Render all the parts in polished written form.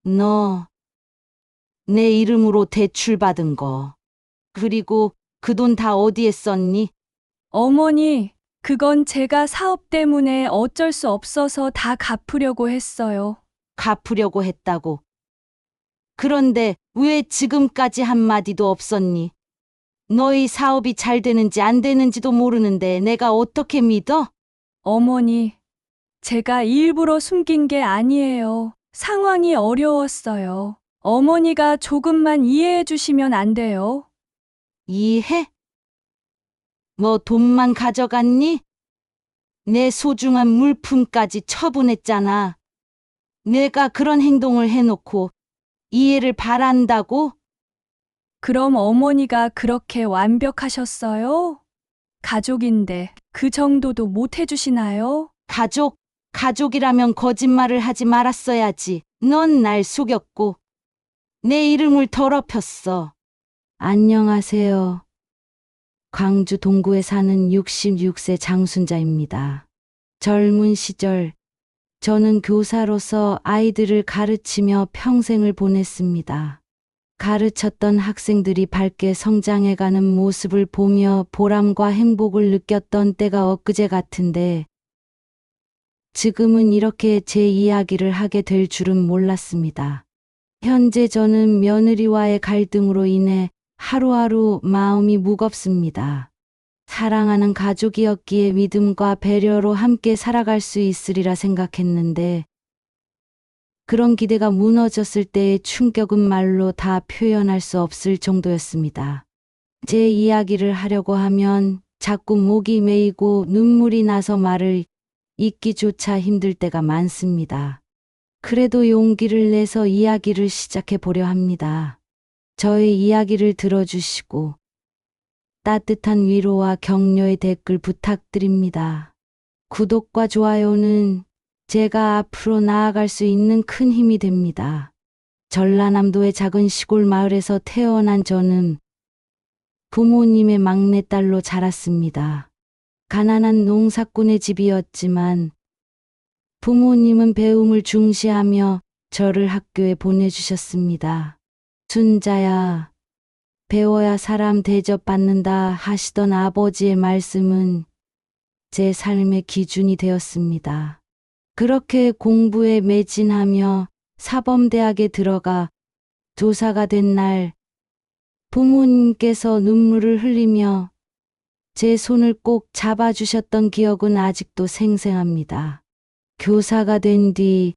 너 내 이름으로 대출받은 거. 그리고 그 돈 다 어디에 썼니? 어머니, 그건 제가 사업 때문에 어쩔 수 없어서 다 갚으려고 했어요. 갚으려고 했다고. 그런데 왜 지금까지 한마디도 없었니? 너희 사업이 잘 되는지 안 되는지도 모르는데 내가 어떻게 믿어? 어머니, 제가 일부러 숨긴 게 아니에요. 상황이 어려웠어요. 어머니가 조금만 이해해 주시면 안 돼요? 이해해? 뭐 돈만 가져갔니? 내 소중한 물품까지 처분했잖아. 내가 그런 행동을 해놓고 이해를 바란다고? 그럼 어머니가 그렇게 완벽하셨어요? 가족인데 그 정도도 못 해주시나요? 가족이라면 거짓말을 하지 말았어야지. 넌 날 속였고 내 이름을 더럽혔어. 안녕하세요. 광주 동구에 사는 66세 장순자입니다. 젊은 시절 저는 교사로서 아이들을 가르치며 평생을 보냈습니다. 가르쳤던 학생들이 밝게 성장해가는 모습을 보며 보람과 행복을 느꼈던 때가 엊그제 같은데 지금은 이렇게 제 이야기를 하게 될 줄은 몰랐습니다. 현재 저는 며느리와의 갈등으로 인해 하루하루 마음이 무겁습니다. 사랑하는 가족이었기에 믿음과 배려로 함께 살아갈 수 있으리라 생각했는데 그런 기대가 무너졌을 때의 충격은 말로 다 표현할 수 없을 정도였습니다. 제 이야기를 하려고 하면 자꾸 목이 메이고 눈물이 나서 말을 잇기조차 힘들 때가 많습니다. 그래도 용기를 내서 이야기를 시작해 보려 합니다. 저의 이야기를 들어주시고 따뜻한 위로와 격려의 댓글 부탁드립니다. 구독과 좋아요는 제가 앞으로 나아갈 수 있는 큰 힘이 됩니다. 전라남도의 작은 시골 마을에서 태어난 저는 부모님의 막내딸로 자랐습니다. 가난한 농사꾼의 집이었지만 부모님은 배움을 중시하며 저를 학교에 보내주셨습니다. 순자야, 배워야 사람 대접받는다 하시던 아버지의 말씀은 제 삶의 기준이 되었습니다. 그렇게 공부에 매진하며 사범대학에 들어가 교사가 된 날 부모님께서 눈물을 흘리며 제 손을 꼭 잡아주셨던 기억은 아직도 생생합니다. 교사가 된 뒤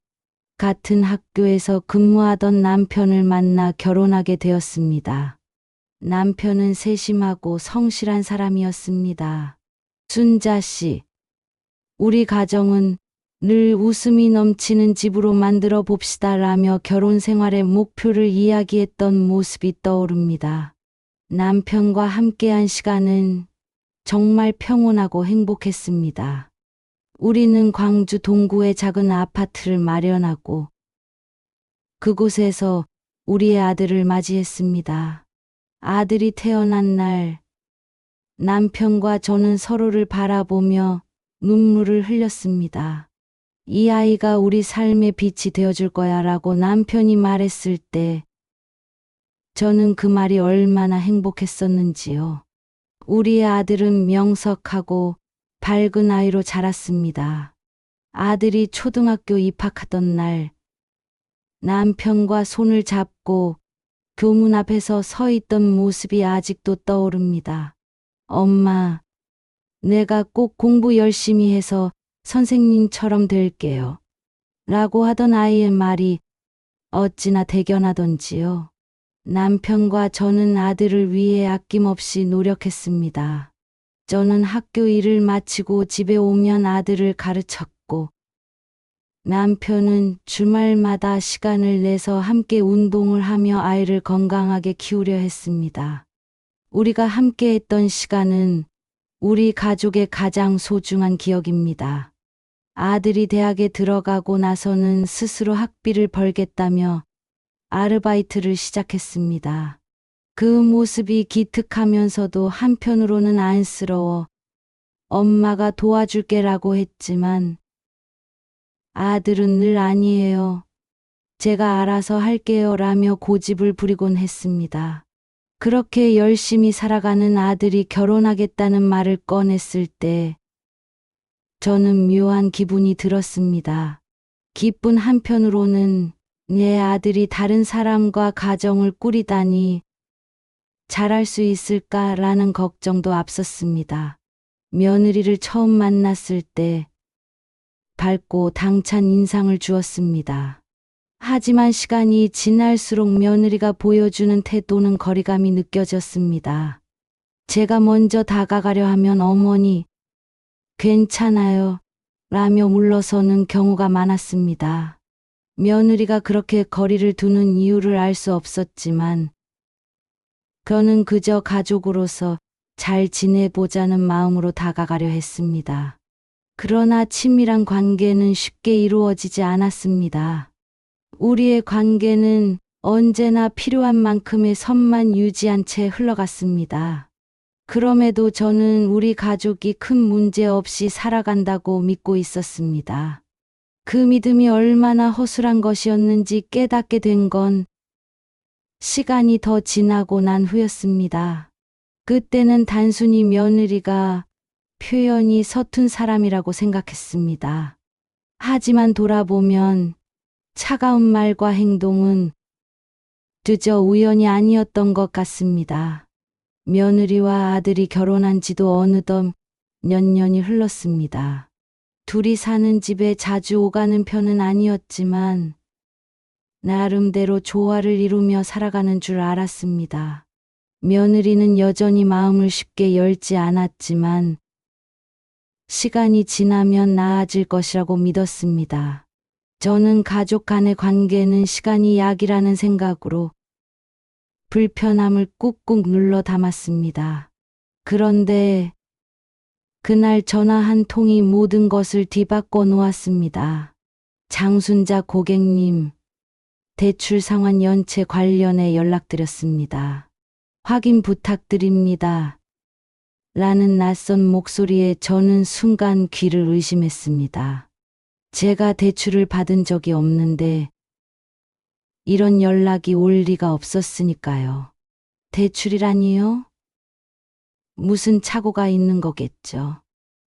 같은 학교에서 근무하던 남편을 만나 결혼하게 되었습니다. 남편은 세심하고 성실한 사람이었습니다. 순자 씨, 우리 가정은 늘 웃음이 넘치는 집으로 만들어 봅시다라며 결혼 생활의 목표를 이야기했던 모습이 떠오릅니다. 남편과 함께한 시간은 정말 평온하고 행복했습니다. 우리는 광주 동구에 작은 아파트를 마련하고 그곳에서 우리의 아들을 맞이했습니다. 아들이 태어난 날 남편과 저는 서로를 바라보며 눈물을 흘렸습니다. 이 아이가 우리 삶의 빛이 되어줄 거야 라고 남편이 말했을 때 저는 그 말이 얼마나 행복했었는지요. 우리의 아들은 명석하고 밝은 아이로 자랐습니다. 아들이 초등학교 입학하던 날 남편과 손을 잡고 교문 앞에서 서 있던 모습이 아직도 떠오릅니다. 엄마, 내가 꼭 공부 열심히 해서 선생님처럼 될게요. 라고 하던 아이의 말이 어찌나 대견하던지요. 남편과 저는 아들을 위해 아낌없이 노력했습니다. 저는 학교 일을 마치고 집에 오면 아들을 가르쳤고 남편은 주말마다 시간을 내서 함께 운동을 하며 아이를 건강하게 키우려 했습니다. 우리가 함께 했던 시간은 우리 가족의 가장 소중한 기억입니다. 아들이 대학에 들어가고 나서는 스스로 학비를 벌겠다며 아르바이트를 시작했습니다. 그 모습이 기특하면서도 한편으로는 안쓰러워 엄마가 도와줄게라고 했지만 아들은 늘 아니에요. 제가 알아서 할게요 라며 고집을 부리곤 했습니다. 그렇게 열심히 살아가는 아들이 결혼하겠다는 말을 꺼냈을 때 저는 묘한 기분이 들었습니다. 기쁜 한편으로는 내 아들이 다른 사람과 가정을 꾸리다니 잘할 수 있을까라는 걱정도 앞섰습니다. 며느리를 처음 만났을 때 밝고 당찬 인상을 주었습니다. 하지만 시간이 지날수록 며느리가 보여주는 태도는 거리감이 느껴졌습니다. 제가 먼저 다가가려 하면 어머니, 괜찮아요 라며 물러서는 경우가 많았습니다. 며느리가 그렇게 거리를 두는 이유를 알 수 없었지만 저는 그저 가족으로서 잘 지내보자는 마음으로 다가가려 했습니다. 그러나 친밀한 관계는 쉽게 이루어지지 않았습니다. 우리의 관계는 언제나 필요한 만큼의 선만 유지한 채 흘러갔습니다. 그럼에도 저는 우리 가족이 큰 문제 없이 살아간다고 믿고 있었습니다. 그 믿음이 얼마나 허술한 것이었는지 깨닫게 된 건 시간이 더 지나고 난 후였습니다. 그때는 단순히 며느리가 표현이 서툰 사람이라고 생각했습니다. 하지만 돌아보면 차가운 말과 행동은 그저 우연이 아니었던 것 같습니다. 며느리와 아들이 결혼한 지도 어느덧 몇 년이 흘렀습니다. 둘이 사는 집에 자주 오가는 편은 아니었지만 나름대로 조화를 이루며 살아가는 줄 알았습니다. 며느리는 여전히 마음을 쉽게 열지 않았지만 시간이 지나면 나아질 것이라고 믿었습니다. 저는 가족 간의 관계는 시간이 약이라는 생각으로 불편함을 꾹꾹 눌러 담았습니다. 그런데 그날 전화 한 통이 모든 것을 뒤바꿔 놓았습니다. 장순자 고객님, 대출 상환 연체 관련해 연락드렸습니다. 확인 부탁드립니다. 라는 낯선 목소리에 저는 순간 귀를 의심했습니다. 제가 대출을 받은 적이 없는데 이런 연락이 올 리가 없었으니까요. 대출이라니요? 무슨 착오가 있는 거겠죠.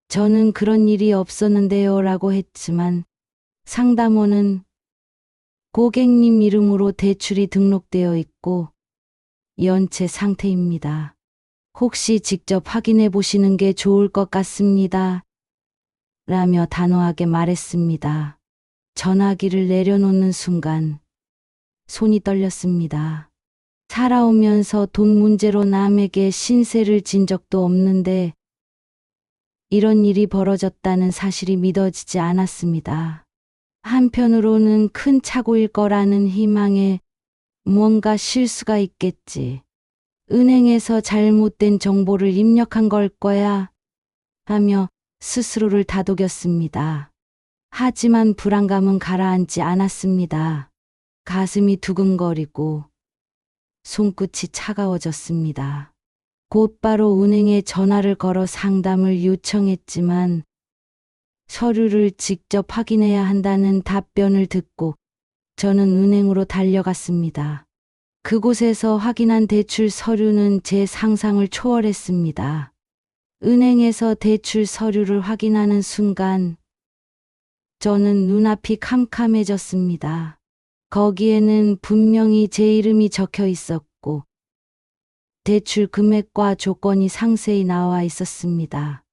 저는 그런 일이 없었는데요 라고 했지만 상담원은 고객님 이름으로 대출이 등록되어 있고 연체 상태입니다. 혹시 직접 확인해 보시는 게 좋을 것 같습니다. 라며 단호하게 말했습니다. 전화기를 내려놓는 순간 손이 떨렸습니다. 살아오면서 돈 문제로 남에게 신세를 진 적도 없는데 이런 일이 벌어졌다는 사실이 믿어지지 않았습니다. 한편으로는 큰 착오일 거라는 희망에 무언가 실수가 있겠지. 은행에서 잘못된 정보를 입력한 걸 거야 하며 스스로를 다독였습니다. 하지만 불안감은 가라앉지 않았습니다. 가슴이 두근거리고 손끝이 차가워졌습니다. 곧바로 은행에 전화를 걸어 상담을 요청했지만 서류를 직접 확인해야 한다는 답변을 듣고 저는 은행으로 달려갔습니다. 그곳에서 확인한 대출 서류는 제 상상을 초월했습니다. 은행에서 대출 서류를 확인하는 순간 저는 눈앞이 캄캄해졌습니다. 거기에는 분명히 제 이름이 적혀 있었고 대출 금액과 조건이 상세히 나와 있었습니다.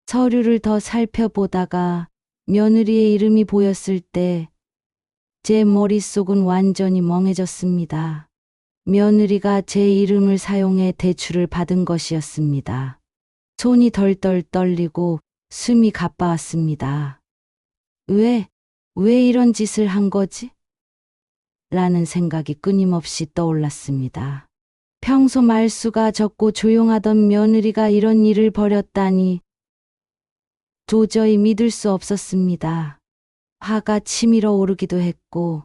서류를 더 살펴보다가 며느리의 이름이 보였을 때 제 머릿속은 완전히 멍해졌습니다. 며느리가 제 이름을 사용해 대출을 받은 것이었습니다. 손이 덜덜 떨리고 숨이 가빠왔습니다. 왜 이런 짓을 한 거지? 라는 생각이 끊임없이 떠올랐습니다. 평소 말수가 적고 조용하던 며느리가 이런 일을 벌였다니 도저히 믿을 수 없었습니다. 화가 치밀어 오르기도 했고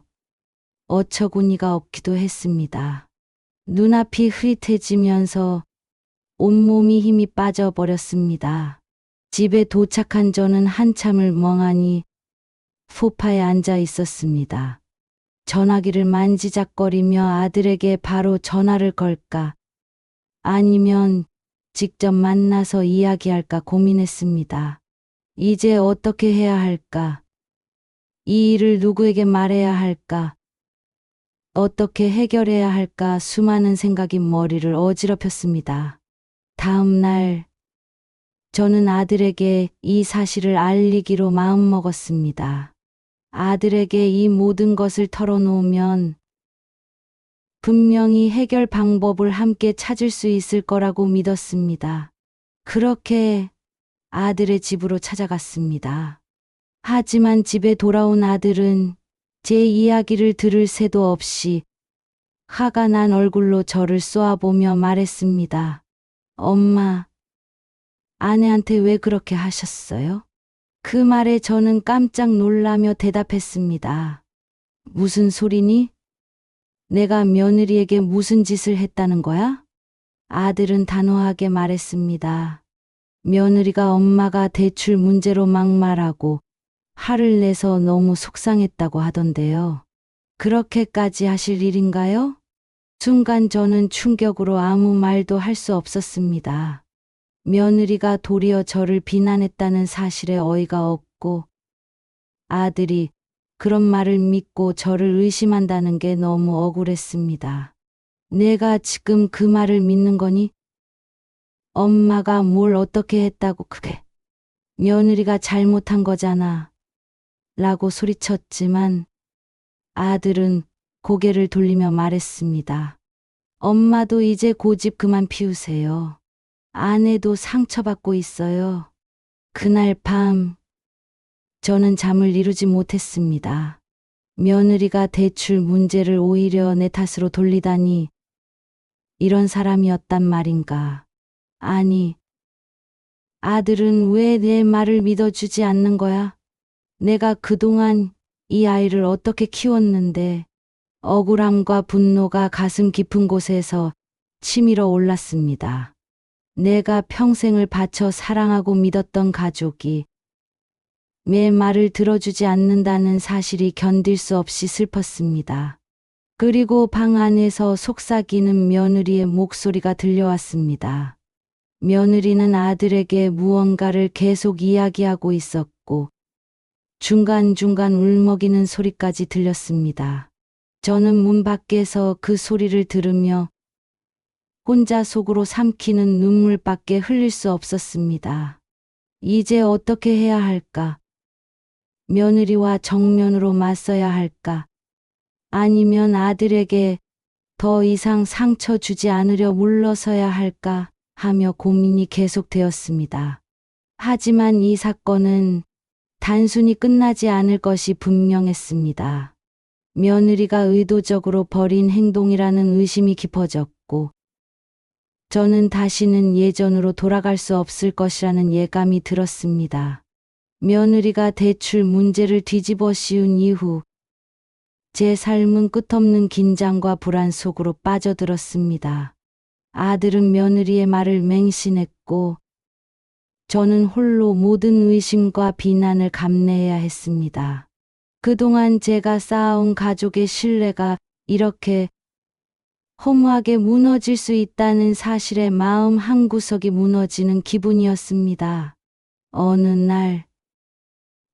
어처구니가 없기도 했습니다. 눈앞이 흐릿해지면서 온몸이 힘이 빠져버렸습니다. 집에 도착한 저는 한참을 멍하니 소파에 앉아 있었습니다. 전화기를 만지작거리며 아들에게 바로 전화를 걸까? 아니면 직접 만나서 이야기할까 고민했습니다. 이제 어떻게 해야 할까? 이 일을 누구에게 말해야 할까? 어떻게 해결해야 할까? 수많은 생각이 머리를 어지럽혔습니다. 다음 날, 저는 아들에게 이 사실을 알리기로 마음먹었습니다. 아들에게 이 모든 것을 털어놓으면 분명히 해결 방법을 함께 찾을 수 있을 거라고 믿었습니다. 그렇게 아들의 집으로 찾아갔습니다. 하지만 집에 돌아온 아들은 제 이야기를 들을 새도 없이 화가 난 얼굴로 저를 쏘아보며 말했습니다. 엄마, 아내한테 왜 그렇게 하셨어요? 그 말에 저는 깜짝 놀라며 대답했습니다. 무슨 소리니? 내가 며느리에게 무슨 짓을 했다는 거야? 아들은 단호하게 말했습니다. 며느리가 엄마가 대출 문제로 막말하고 화를 내서 너무 속상했다고 하던데요. 그렇게까지 하실 일인가요? 순간 저는 충격으로 아무 말도 할 수 없었습니다. 며느리가 도리어 저를 비난했다는 사실에 어이가 없고 아들이 그런 말을 믿고 저를 의심한다는 게 너무 억울했습니다. 내가 지금 그 말을 믿는 거니? 엄마가 뭘 어떻게 했다고 그게 며느리가 잘못한 거잖아. 라고 소리쳤지만 아들은 고개를 돌리며 말했습니다. 엄마도 이제 고집 그만 피우세요. 아내도 상처받고 있어요. 그날 밤 저는 잠을 이루지 못했습니다. 며느리가 대출 문제를 오히려 내 탓으로 돌리다니 이런 사람이었단 말인가. 아니, 아들은 왜 내 말을 믿어주지 않는 거야? 내가 그동안 이 아이를 어떻게 키웠는데 억울함과 분노가 가슴 깊은 곳에서 치밀어 올랐습니다. 내가 평생을 바쳐 사랑하고 믿었던 가족이 내 말을 들어주지 않는다는 사실이 견딜 수 없이 슬펐습니다. 그리고 방 안에서 속삭이는 며느리의 목소리가 들려왔습니다. 며느리는 아들에게 무언가를 계속 이야기하고 있었고 중간중간 울먹이는 소리까지 들렸습니다. 저는 문 밖에서 그 소리를 들으며 혼자 속으로 삼키는 눈물밖에 흘릴 수 없었습니다. 이제 어떻게 해야 할까? 며느리와 정면으로 맞서야 할까? 아니면 아들에게 더 이상 상처 주지 않으려 물러서야 할까 하며 고민이 계속되었습니다. 하지만 이 사건은 단순히 끝나지 않을 것이 분명했습니다. 며느리가 의도적으로 벌인 행동이라는 의심이 깊어졌고 저는 다시는 예전으로 돌아갈 수 없을 것이라는 예감이 들었습니다. 며느리가 대출 문제를 뒤집어 씌운 이후 제 삶은 끝없는 긴장과 불안 속으로 빠져들었습니다. 아들은 며느리의 말을 맹신했고 저는 홀로 모든 의심과 비난을 감내해야 했습니다. 그동안 제가 쌓아온 가족의 신뢰가 이렇게 허무하게 무너질 수 있다는 사실에 마음 한구석이 무너지는 기분이었습니다. 어느 날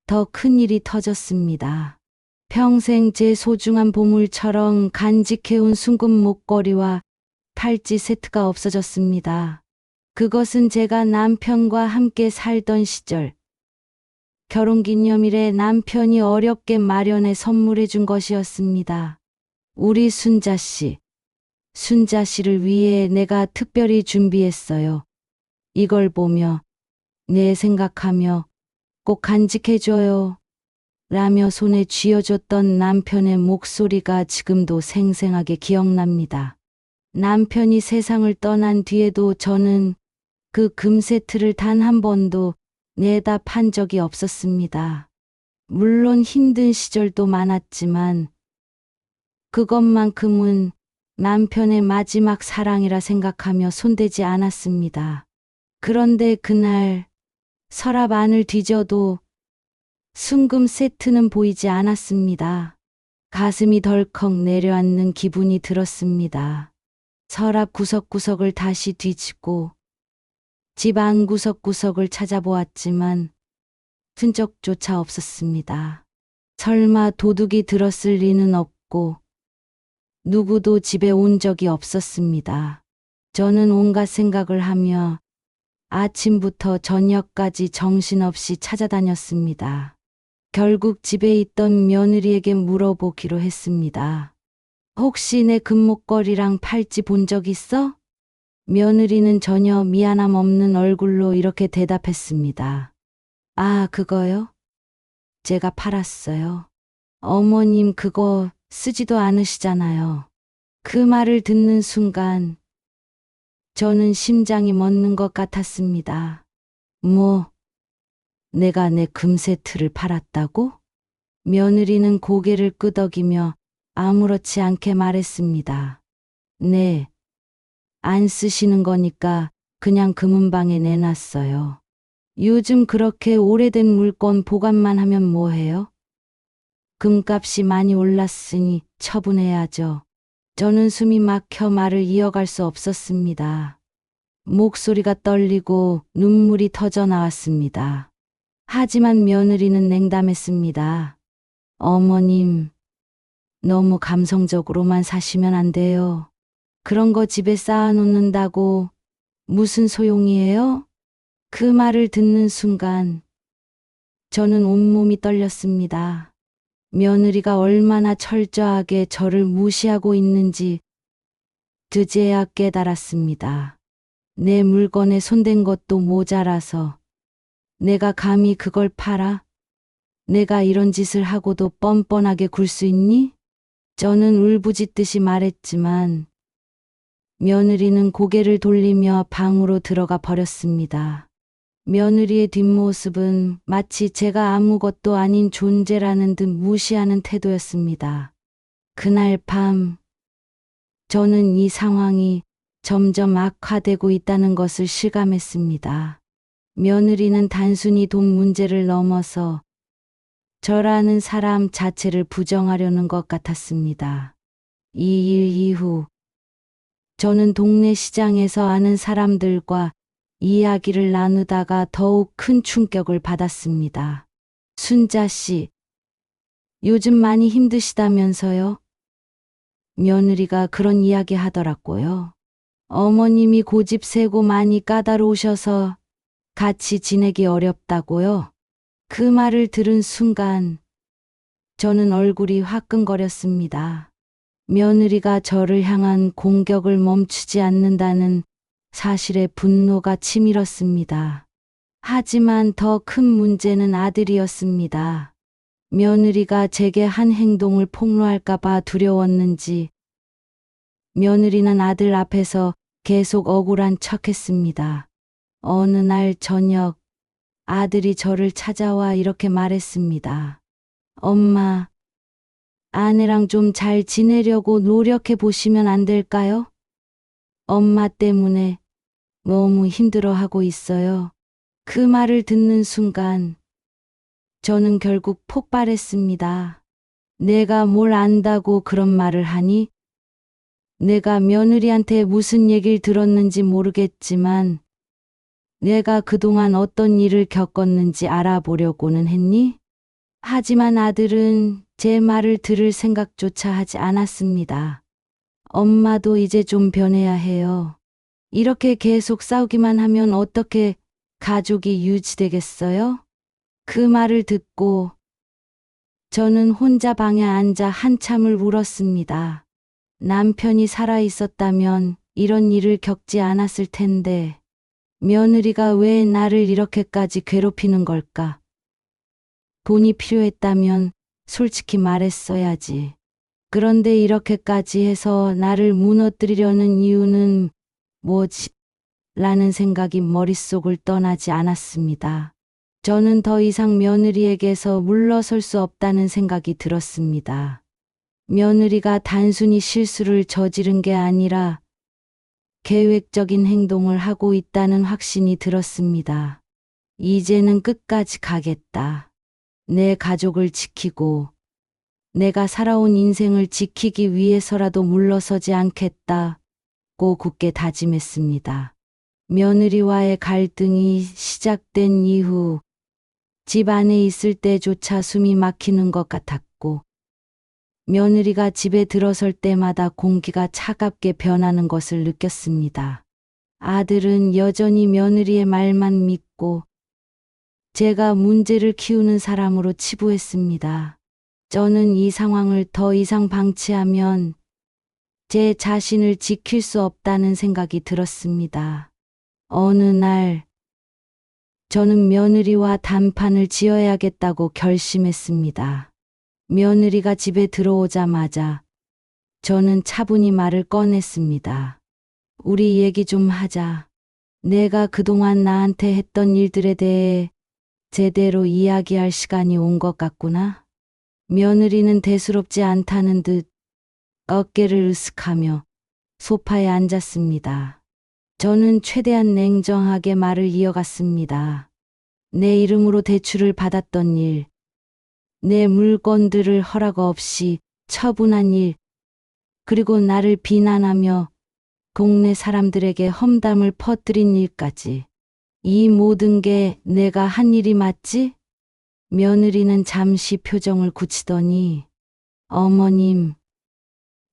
더 큰 일이 터졌습니다. 평생 제 소중한 보물처럼 간직해온 순금 목걸이와 팔찌 세트가 없어졌습니다. 그것은 제가 남편과 함께 살던 시절 결혼기념일에 남편이 어렵게 마련해 선물해 준 것이었습니다. 우리 순자 씨를 위해 내가 특별히 준비했어요. 이걸 보며 내 생각하며 꼭 간직해줘요. 라며 손에 쥐어줬던 남편의 목소리가 지금도 생생하게 기억납니다. 남편이 세상을 떠난 뒤에도 저는 그 금 세트를 단 한 번도 내다 판 적이 없었습니다. 물론 힘든 시절도 많았지만 그것만큼은 남편의 마지막 사랑이라 생각하며 손대지 않았습니다. 그런데 그날 서랍 안을 뒤져도 순금 세트는 보이지 않았습니다. 가슴이 덜컥 내려앉는 기분이 들었습니다. 서랍 구석구석을 다시 뒤지고 집 안 구석구석을 찾아보았지만 흔적조차 없었습니다. 설마 도둑이 들었을 리는 없고 누구도 집에 온 적이 없었습니다. 저는 온갖 생각을 하며 아침부터 저녁까지 정신없이 찾아다녔습니다. 결국 집에 있던 며느리에게 물어보기로 했습니다. 혹시 내 금목걸이랑 팔찌 본 적 있어? 며느리는 전혀 미안함 없는 얼굴로 이렇게 대답했습니다. 아, 그거요? 제가 팔았어요. 어머님 그거 쓰지도 않으시잖아요. 그 말을 듣는 순간 저는 심장이 멎는 것 같았습니다. 뭐, 내가 내 금세트를 팔았다고? 며느리는 고개를 끄덕이며 아무렇지 않게 말했습니다. 네, 안 쓰시는 거니까 그냥 금은방에 내놨어요. 요즘 그렇게 오래된 물건 보관만 하면 뭐해요? 금값이 많이 올랐으니 처분해야죠. 저는 숨이 막혀 말을 이어갈 수 없었습니다. 목소리가 떨리고 눈물이 터져 나왔습니다. 하지만 며느리는 냉담했습니다. 어머님, 너무 감성적으로만 사시면 안 돼요. 그런 거 집에 쌓아놓는다고 무슨 소용이에요? 그 말을 듣는 순간 저는 온몸이 떨렸습니다. 며느리가 얼마나 철저하게 저를 무시하고 있는지 그제야 깨달았습니다. 내 물건에 손댄 것도 모자라서 내가 감히 그걸 팔아? 내가 이런 짓을 하고도 뻔뻔하게 굴 수 있니? 저는 울부짖듯이 말했지만 며느리는 고개를 돌리며 방으로 들어가 버렸습니다. 며느리의 뒷모습은 마치 제가 아무것도 아닌 존재라는 듯 무시하는 태도였습니다. 그날 밤, 저는 이 상황이 점점 악화되고 있다는 것을 실감했습니다. 며느리는 단순히 돈 문제를 넘어서 저라는 사람 자체를 부정하려는 것 같았습니다. 이 일 이후, 저는 동네 시장에서 아는 사람들과 이야기를 나누다가 더욱 큰 충격을 받았습니다. 순자 씨, 요즘 많이 힘드시다면서요? 며느리가 그런 이야기 하더라고요. 어머님이 고집 세고 많이 까다로우셔서 같이 지내기 어렵다고요? 그 말을 들은 순간 저는 얼굴이 화끈거렸습니다. 며느리가 저를 향한 공격을 멈추지 않는다는 사실에 분노가 치밀었습니다. 하지만 더 큰 문제는 아들이었습니다. 며느리가 제게 한 행동을 폭로할까봐 두려웠는지 며느리는 아들 앞에서 계속 억울한 척했습니다. 어느 날 저녁 아들이 저를 찾아와 이렇게 말했습니다. 엄마, 아내랑 좀 잘 지내려고 노력해 보시면 안 될까요? 엄마 때문에 너무 힘들어하고 있어요. 그 말을 듣는 순간 저는 결국 폭발했습니다. 내가 뭘 안다고 그런 말을 하니? 내가 며느리한테 무슨 얘기를 들었는지 모르겠지만 내가 그동안 어떤 일을 겪었는지 알아보려고는 했니? 하지만 아들은 제 말을 들을 생각조차 하지 않았습니다. 엄마도 이제 좀 변해야 해요. 이렇게 계속 싸우기만 하면 어떻게 가족이 유지되겠어요? 그 말을 듣고 저는 혼자 방에 앉아 한참을 울었습니다. 남편이 살아 있었다면 이런 일을 겪지 않았을 텐데 며느리가 왜 나를 이렇게까지 괴롭히는 걸까? 돈이 필요했다면 솔직히 말했어야지. 그런데 이렇게까지 해서 나를 무너뜨리려는 이유는 뭐지? 라는 생각이 머릿속을 떠나지 않았습니다. 저는 더 이상 며느리에게서 물러설 수 없다는 생각이 들었습니다. 며느리가 단순히 실수를 저지른 게 아니라 계획적인 행동을 하고 있다는 확신이 들었습니다. 이제는 끝까지 가겠다. 내 가족을 지키고 내가 살아온 인생을 지키기 위해서라도 물러서지 않겠다고 굳게 다짐했습니다. 며느리와의 갈등이 시작된 이후 집 안에 있을 때조차 숨이 막히는 것 같았고, 며느리가 집에 들어설 때마다 공기가 차갑게 변하는 것을 느꼈습니다. 아들은 여전히 며느리의 말만 믿고 제가 문제를 키우는 사람으로 치부했습니다. 저는 이 상황을 더 이상 방치하면 제 자신을 지킬 수 없다는 생각이 들었습니다. 어느 날 저는 며느리와 단판을 지어야겠다고 결심했습니다. 며느리가 집에 들어오자마자 저는 차분히 말을 꺼냈습니다. 우리 얘기 좀 하자. 내가 그동안 나한테 했던 일들에 대해 제대로 이야기할 시간이 온 것 같구나. 며느리는 대수롭지 않다는 듯 어깨를 으쓱하며 소파에 앉았습니다. 저는 최대한 냉정하게 말을 이어갔습니다. 내 이름으로 대출을 받았던 일, 내 물건들을 허락 없이 처분한 일, 그리고 나를 비난하며 동네 사람들에게 험담을 퍼뜨린 일까지. 이 모든 게 내가 한 일이 맞지? 며느리는 잠시 표정을 굳히더니, 어머님,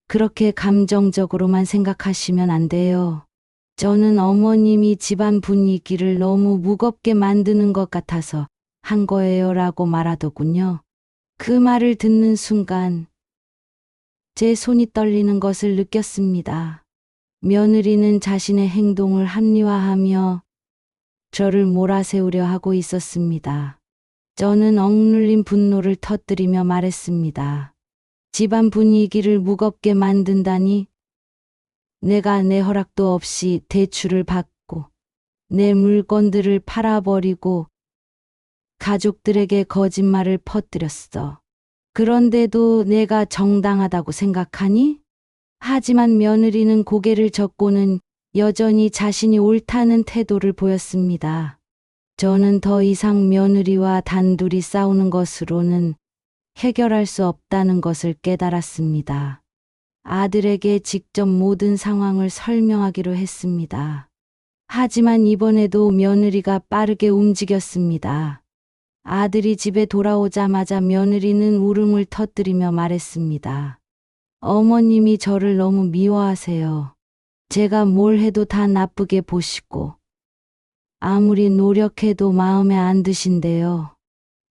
그렇게 감정적으로만 생각하시면 안 돼요. 저는 어머님이 집안 분위기를 너무 무겁게 만드는 것 같아서 한 거예요 라고 말하더군요. 그 말을 듣는 순간 제 손이 떨리는 것을 느꼈습니다. 며느리는 자신의 행동을 합리화하며 저를 몰아세우려 하고 있었습니다. 저는 억눌린 분노를 터뜨리며 말했습니다. 집안 분위기를 무겁게 만든다니? 내가 내 허락도 없이 대출을 받고 내 물건들을 팔아버리고 가족들에게 거짓말을 퍼뜨렸어. 그런데도 내가 정당하다고 생각하니? 하지만 며느리는 고개를 젓고는 여전히 자신이 옳다는 태도를 보였습니다. 저는 더 이상 며느리와 단둘이 싸우는 것으로는 해결할 수 없다는 것을 깨달았습니다. 아들에게 직접 모든 상황을 설명하기로 했습니다. 하지만 이번에도 며느리가 빠르게 움직였습니다. 아들이 집에 돌아오자마자 며느리는 울음을 터뜨리며 말했습니다. 어머님이 저를 너무 미워하세요. 제가 뭘 해도 다 나쁘게 보시고 아무리 노력해도 마음에 안 드신대요.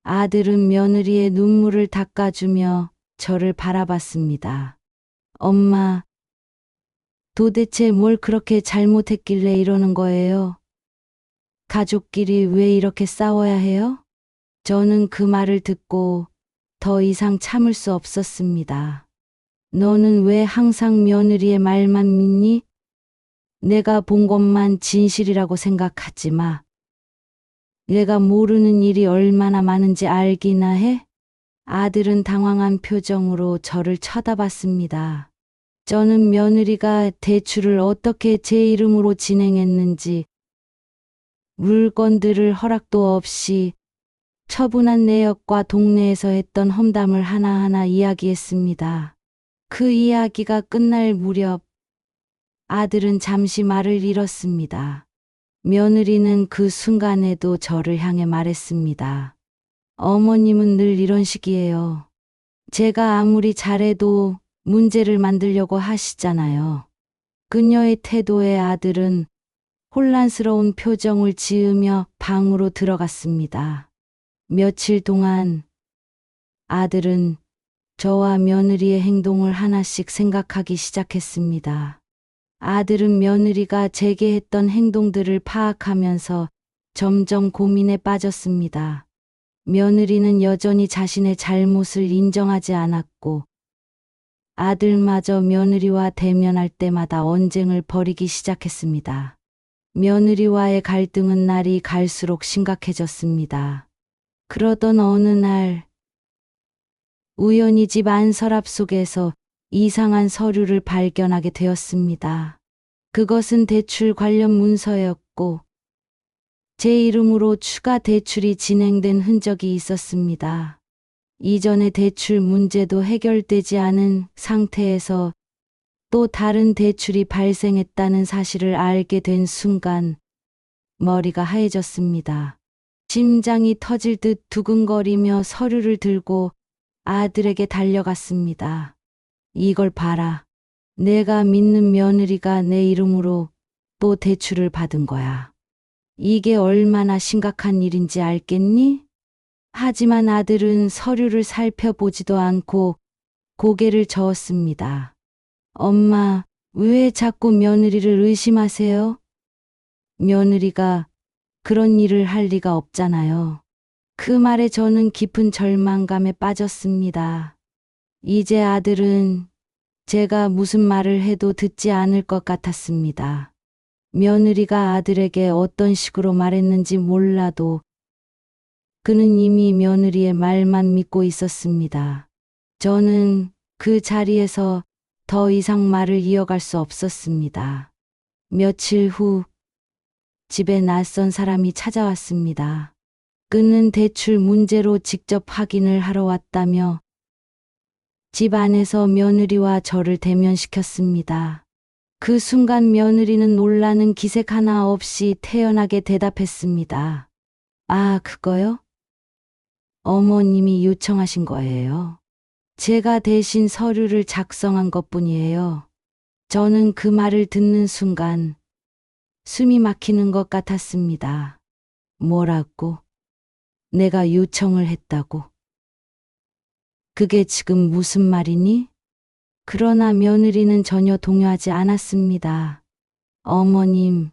아들은 며느리의 눈물을 닦아주며 저를 바라봤습니다. 엄마, 도대체 뭘 그렇게 잘못했길래 이러는 거예요? 가족끼리 왜 이렇게 싸워야 해요? 저는 그 말을 듣고 더 이상 참을 수 없었습니다. 너는 왜 항상 며느리의 말만 믿니? 내가 본 것만 진실이라고 생각하지 마. 내가 모르는 일이 얼마나 많은지 알기나 해? 아들은 당황한 표정으로 저를 쳐다봤습니다. 저는 며느리가 대출을 어떻게 제 이름으로 진행했는지, 물건들을 허락도 없이 처분한 내역과 동네에서 했던 험담을 하나하나 이야기했습니다. 그 이야기가 끝날 무렵 아들은 잠시 말을 잃었습니다. 며느리는 그 순간에도 저를 향해 말했습니다. 어머님은 늘 이런 식이에요. 제가 아무리 잘해도 문제를 만들려고 하시잖아요. 그녀의 태도에 아들은 혼란스러운 표정을 지으며 방으로 들어갔습니다. 며칠 동안 아들은 저와 며느리의 행동을 하나씩 생각하기 시작했습니다. 아들은 며느리가 제게 했던 행동들을 파악하면서 점점 고민에 빠졌습니다. 며느리는 여전히 자신의 잘못을 인정하지 않았고 아들마저 며느리와 대면할 때마다 언쟁을 벌이기 시작했습니다. 며느리와의 갈등은 날이 갈수록 심각해졌습니다. 그러던 어느 날 우연히 집 안 서랍 속에서 이상한 서류를 발견하게 되었습니다. 그것은 대출 관련 문서였고 제 이름으로 추가 대출이 진행된 흔적이 있었습니다. 이전의 대출 문제도 해결되지 않은 상태에서 또 다른 대출이 발생했다는 사실을 알게 된 순간 머리가 하얘졌습니다. 심장이 터질 듯 두근거리며 서류를 들고 아들에게 달려갔습니다. 이걸 봐라. 내가 믿는 며느리가 내 이름으로 또 대출을 받은 거야. 이게 얼마나 심각한 일인지 알겠니? 하지만 아들은 서류를 살펴보지도 않고 고개를 저었습니다. 엄마, 왜 자꾸 며느리를 의심하세요? 며느리가 그런 일을 할 리가 없잖아요. 그 말에 저는 깊은 절망감에 빠졌습니다. 이제 아들은 제가 무슨 말을 해도 듣지 않을 것 같았습니다. 며느리가 아들에게 어떤 식으로 말했는지 몰라도 그는 이미 며느리의 말만 믿고 있었습니다. 저는 그 자리에서 더 이상 말을 이어갈 수 없었습니다. 며칠 후 집에 낯선 사람이 찾아왔습니다. 그는 대출 문제로 직접 확인을 하러 왔다며 집 안에서 며느리와 저를 대면시켰습니다. 그 순간 며느리는 놀라는 기색 하나 없이 태연하게 대답했습니다. 아, 그거요? 어머님이 요청하신 거예요. 제가 대신 서류를 작성한 것뿐이에요. 저는 그 말을 듣는 순간 숨이 막히는 것 같았습니다. 뭐라고? 내가 요청을 했다고? 그게 지금 무슨 말이니? 그러나 며느리는 전혀 동요하지 않았습니다. 어머님,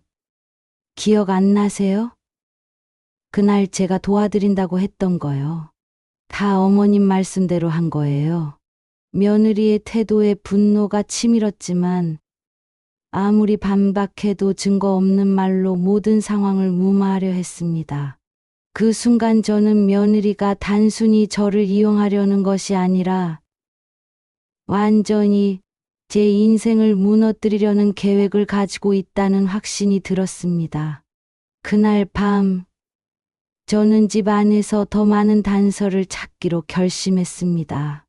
기억 안 나세요? 그날 제가 도와드린다고 했던 거요. 다 어머님 말씀대로 한 거예요. 며느리의 태도에 분노가 치밀었지만 아무리 반박해도 증거 없는 말로 모든 상황을 무마하려 했습니다. 그 순간 저는 며느리가 단순히 저를 이용하려는 것이 아니라 완전히 제 인생을 무너뜨리려는 계획을 가지고 있다는 확신이 들었습니다. 그날 밤, 저는 집 안에서 더 많은 단서를 찾기로 결심했습니다.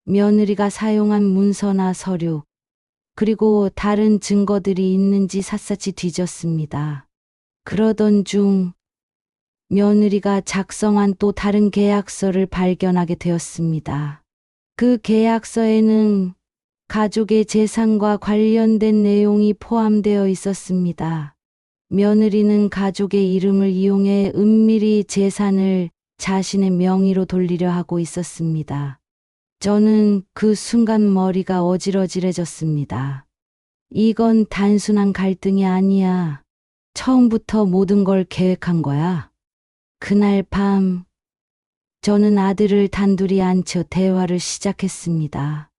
며느리가 사용한 문서나 서류, 그리고 다른 증거들이 있는지 샅샅이 뒤졌습니다. 그러던 중 며느리가 작성한 또 다른 계약서를 발견하게 되었습니다. 그 계약서에는 가족의 재산과 관련된 내용이 포함되어 있었습니다. 며느리는 가족의 이름을 이용해 은밀히 재산을 자신의 명의로 돌리려 하고 있었습니다. 저는 그 순간 머리가 어지러질해졌습니다. 이건 단순한 갈등이 아니야. 처음부터 모든 걸 계획한 거야. 그날 밤, 저는 아들을 단둘이 앉혀 대화를 시작했습니다.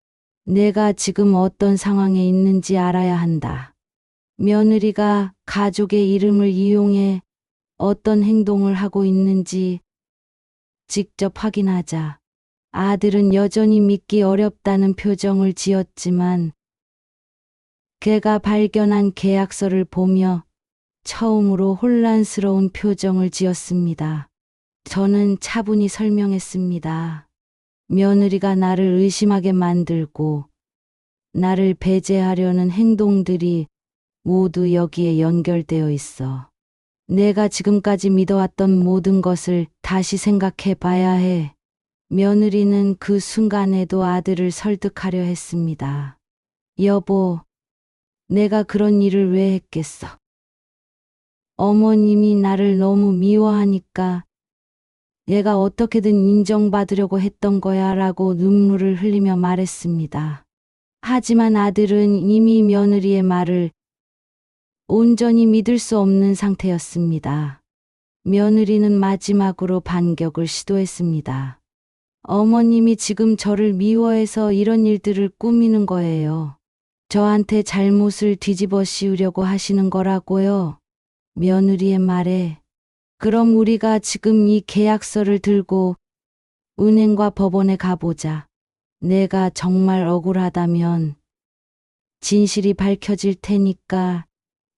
내가 지금 어떤 상황에 있는지 알아야 한다. 며느리가 가족의 이름을 이용해 어떤 행동을 하고 있는지 직접 확인하자. 아들은 여전히 믿기 어렵다는 표정을 지었지만 걔가 발견한 계약서를 보며 처음으로 혼란스러운 표정을 지었습니다. 저는 차분히 설명했습니다. 며느리가 나를 의심하게 만들고 나를 배제하려는 행동들이 모두 여기에 연결되어 있어. 내가 지금까지 믿어왔던 모든 것을 다시 생각해 봐야 해. 며느리는 그 순간에도 아들을 설득하려 했습니다. 여보, 내가 그런 일을 왜 했겠어? 어머님이 나를 너무 미워하니까 얘가 어떻게든 인정받으려고 했던 거야 라고 눈물을 흘리며 말했습니다. 하지만 아들은 이미 며느리의 말을 온전히 믿을 수 없는 상태였습니다. 며느리는 마지막으로 반격을 시도했습니다. 어머님이 지금 저를 미워해서 이런 일들을 꾸미는 거예요. 저한테 잘못을 뒤집어 씌우려고 하시는 거라고요. 며느리의 말에 그럼 우리가 지금 이 계약서를 들고 은행과 법원에 가보자. 내가 정말 억울하다면 진실이 밝혀질 테니까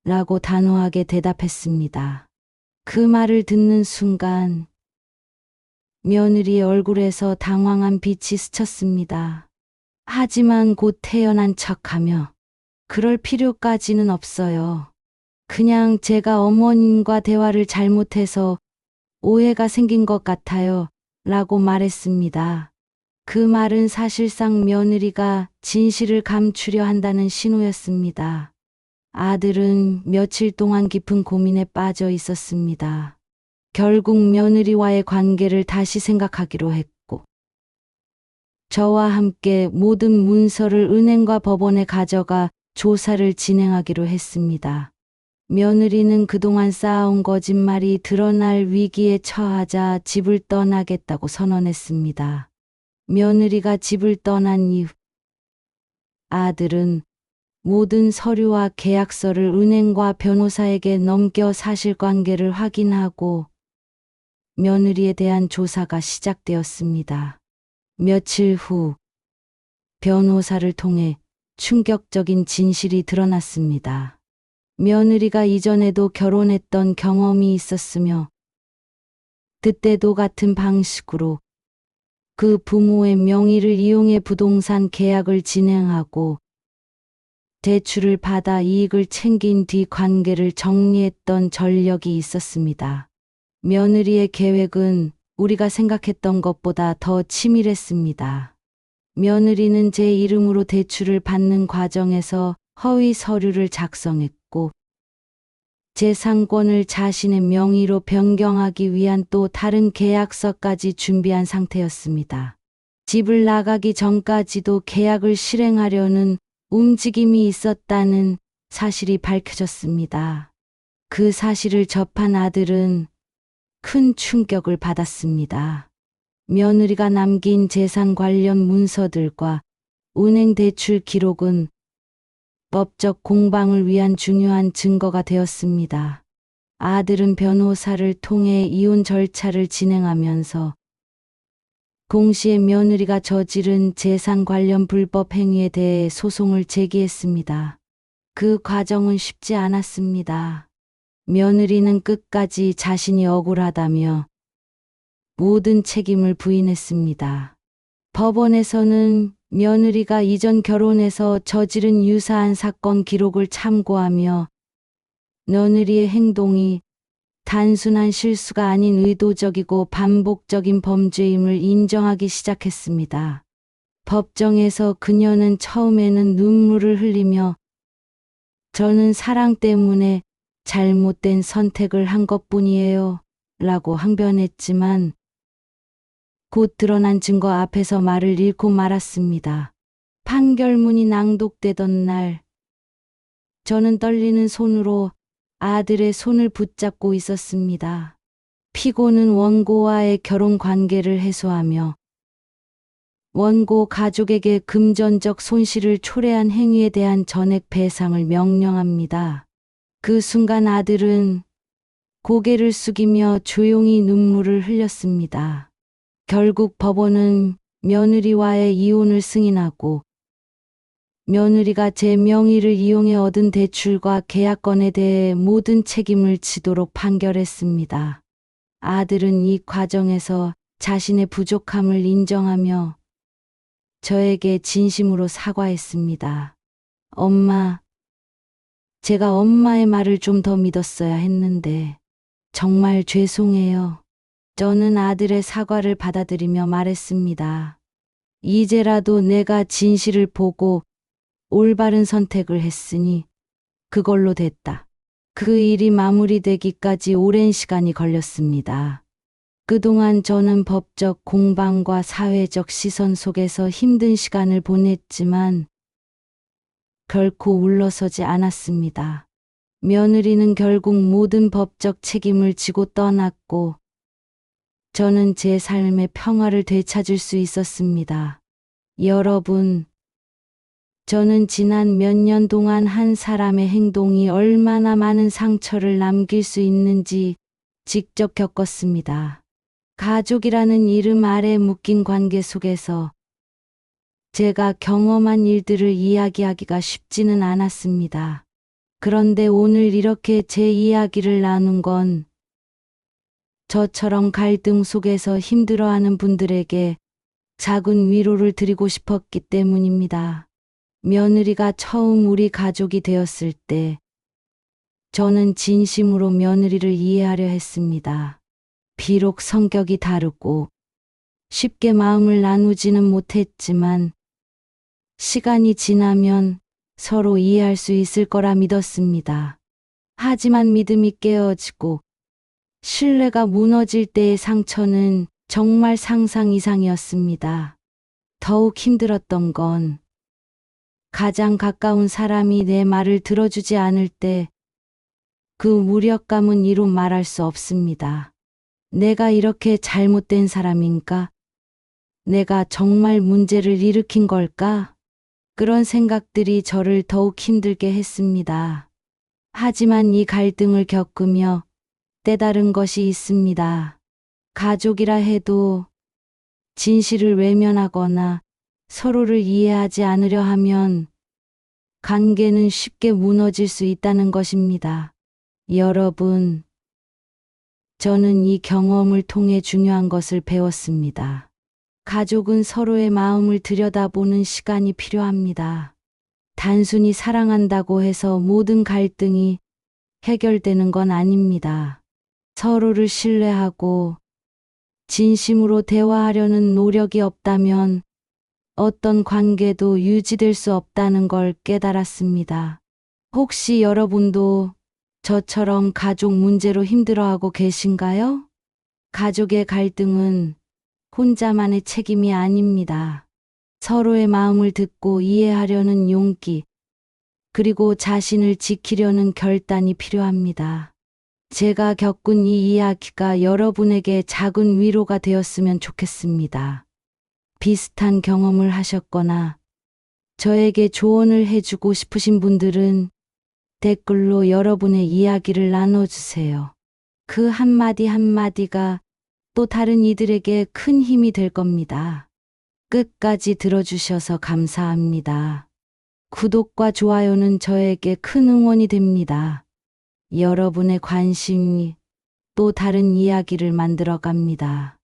라고 단호하게 대답했습니다. 그 말을 듣는 순간 며느리의 얼굴에서 당황한 빛이 스쳤습니다. 하지만 곧 태연한 척하며 그럴 필요까지는 없어요. 그냥 제가 어머님과 대화를 잘못해서 오해가 생긴 것 같아요. 라고 말했습니다. 그 말은 사실상 며느리가 진실을 감추려 한다는 신호였습니다. 아들은 며칠 동안 깊은 고민에 빠져 있었습니다. 결국 며느리와의 관계를 다시 생각하기로 했고, 저와 함께 모든 문서를 은행과 법원에 가져가 조사를 진행하기로 했습니다. 며느리는 그동안 쌓아온 거짓말이 드러날 위기에 처하자 집을 떠나겠다고 선언했습니다. 며느리가 집을 떠난 이후 아들은 모든 서류와 계약서를 은행과 변호사에게 넘겨 사실관계를 확인하고 며느리에 대한 조사가 시작되었습니다. 며칠 후 변호사를 통해 충격적인 진실이 드러났습니다. 며느리가 이전에도 결혼했던 경험이 있었으며 그때도 같은 방식으로 그 부모의 명의를 이용해 부동산 계약을 진행하고 대출을 받아 이익을 챙긴 뒤 관계를 정리했던 전력이 있었습니다. 며느리의 계획은 우리가 생각했던 것보다 더 치밀했습니다. 며느리는 제 이름으로 대출을 받는 과정에서 허위 서류를 작성했고 재산권을 자신의 명의로 변경하기 위한 또 다른 계약서까지 준비한 상태였습니다. 집을 나가기 전까지도 계약을 실행하려는 움직임이 있었다는 사실이 밝혀졌습니다. 그 사실을 접한 아들은 큰 충격을 받았습니다. 며느리가 남긴 재산 관련 문서들과 은행 대출 기록은 법적 공방을 위한 중요한 증거가 되었습니다. 아들은 변호사를 통해 이혼 절차를 진행하면서 동시에 며느리가 저지른 재산 관련 불법 행위에 대해 소송을 제기했습니다. 그 과정은 쉽지 않았습니다. 며느리는 끝까지 자신이 억울하다며 모든 책임을 부인했습니다. 법원에서는 며느리가 이전 결혼에서 저지른 유사한 사건 기록을 참고하며 며느리의 행동이 단순한 실수가 아닌 의도적이고 반복적인 범죄임을 인정하기 시작했습니다. 법정에서 그녀는 처음에는 눈물을 흘리며 저는 사랑 때문에 잘못된 선택을 한 것뿐이에요. 라고 항변했지만 곧 드러난 증거 앞에서 말을 잃고 말았습니다. 판결문이 낭독되던 날, 저는 떨리는 손으로 아들의 손을 붙잡고 있었습니다. 피고는 원고와의 결혼 관계를 해소하며 원고 가족에게 금전적 손실을 초래한 행위에 대한 전액 배상을 명령합니다. 그 순간 아들은 고개를 숙이며 조용히 눈물을 흘렸습니다. 결국 법원은 며느리와의 이혼을 승인하고 며느리가 제 명의를 이용해 얻은 대출과 계약건에 대해 모든 책임을 지도록 판결했습니다. 아들은 이 과정에서 자신의 부족함을 인정하며 저에게 진심으로 사과했습니다. 엄마, 제가 엄마의 말을 좀 더 믿었어야 했는데 정말 죄송해요. 저는 아들의 사과를 받아들이며 말했습니다. 이제라도 내가 진실을 보고 올바른 선택을 했으니 그걸로 됐다. 그 일이 마무리되기까지 오랜 시간이 걸렸습니다. 그동안 저는 법적 공방과 사회적 시선 속에서 힘든 시간을 보냈지만 결코 물러서지 않았습니다. 며느리는 결국 모든 법적 책임을 지고 떠났고 저는 제 삶의 평화를 되찾을 수 있었습니다. 여러분, 저는 지난 몇 년 동안 한 사람의 행동이 얼마나 많은 상처를 남길 수 있는지 직접 겪었습니다. 가족이라는 이름 아래 묶인 관계 속에서 제가 경험한 일들을 이야기하기가 쉽지는 않았습니다. 그런데 오늘 이렇게 제 이야기를 나눈 건 저처럼 갈등 속에서 힘들어하는 분들에게 작은 위로를 드리고 싶었기 때문입니다. 며느리가 처음 우리 가족이 되었을 때 저는 진심으로 며느리를 이해하려 했습니다. 비록 성격이 다르고 쉽게 마음을 나누지는 못했지만 시간이 지나면 서로 이해할 수 있을 거라 믿었습니다. 하지만 믿음이 깨어지고 신뢰가 무너질 때의 상처는 정말 상상 이상이었습니다. 더욱 힘들었던 건 가장 가까운 사람이 내 말을 들어주지 않을 때 그 무력감은 이루 말할 수 없습니다. 내가 이렇게 잘못된 사람인가? 내가 정말 문제를 일으킨 걸까? 그런 생각들이 저를 더욱 힘들게 했습니다. 하지만 이 갈등을 겪으며 깨달은 것이 있습니다. 가족이라 해도 진실을 외면하거나 서로를 이해하지 않으려 하면 관계는 쉽게 무너질 수 있다는 것입니다. 여러분, 저는 이 경험을 통해 중요한 것을 배웠습니다. 가족은 서로의 마음을 들여다보는 시간이 필요합니다. 단순히 사랑한다고 해서 모든 갈등이 해결되는 건 아닙니다. 서로를 신뢰하고 진심으로 대화하려는 노력이 없다면 어떤 관계도 유지될 수 없다는 걸 깨달았습니다. 혹시 여러분도 저처럼 가족 문제로 힘들어하고 계신가요? 가족의 갈등은 혼자만의 책임이 아닙니다. 서로의 마음을 듣고 이해하려는 용기, 그리고 자신을 지키려는 결단이 필요합니다. 제가 겪은 이 이야기가 여러분에게 작은 위로가 되었으면 좋겠습니다. 비슷한 경험을 하셨거나 저에게 조언을 해주고 싶으신 분들은 댓글로 여러분의 이야기를 나눠주세요. 그 한마디 한마디가 또 다른 이들에게 큰 힘이 될 겁니다. 끝까지 들어주셔서 감사합니다. 구독과 좋아요는 저에게 큰 응원이 됩니다. 여러분의 관심이 또 다른 이야기를 만들어 갑니다.